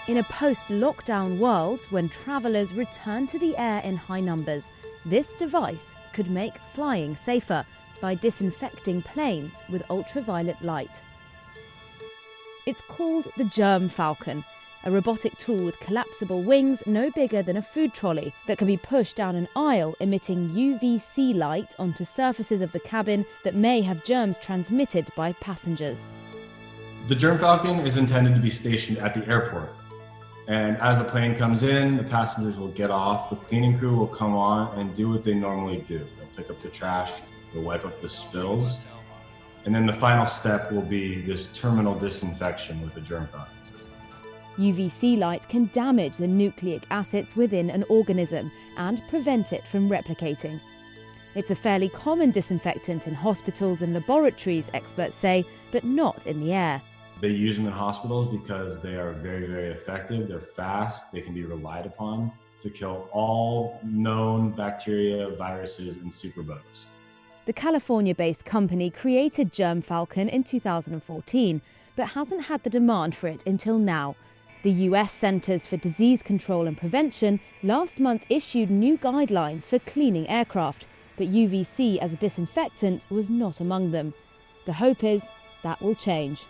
In a post-lockdown world, when travellers return to the air in high numbers, this device could make flying safer by disinfecting planes with ultraviolet light. It's called the Germ Falcon, a robotic tool with collapsible wings no bigger than a food trolley that can be pushed down an aisle, emitting UVC light onto surfaces of the cabin that may have germs transmitted by passengers. The Germ Falcon is intended to be stationed at the airport. And as the plane comes in, the passengers will get off, the cleaning crew will come on and do what they normally do. They'll pick up the trash, they'll wipe up the spills, and then the final step will be this terminal disinfection with the Germ Falcon system. UVC light can damage the nucleic acids within an organism and prevent it from replicating. It's a fairly common disinfectant in hospitals and laboratories, experts say, but not in the air. They use them in hospitals because they are very, very effective. They're fast. They can be relied upon to kill all known bacteria, viruses, and superbugs. The California-based company created Germ Falcon in 2014, but hasn't had the demand for it until now. The US Centers for Disease Control and Prevention last month issued new guidelines for cleaning aircraft, but UVC as a disinfectant was not among them. The hope is that will change.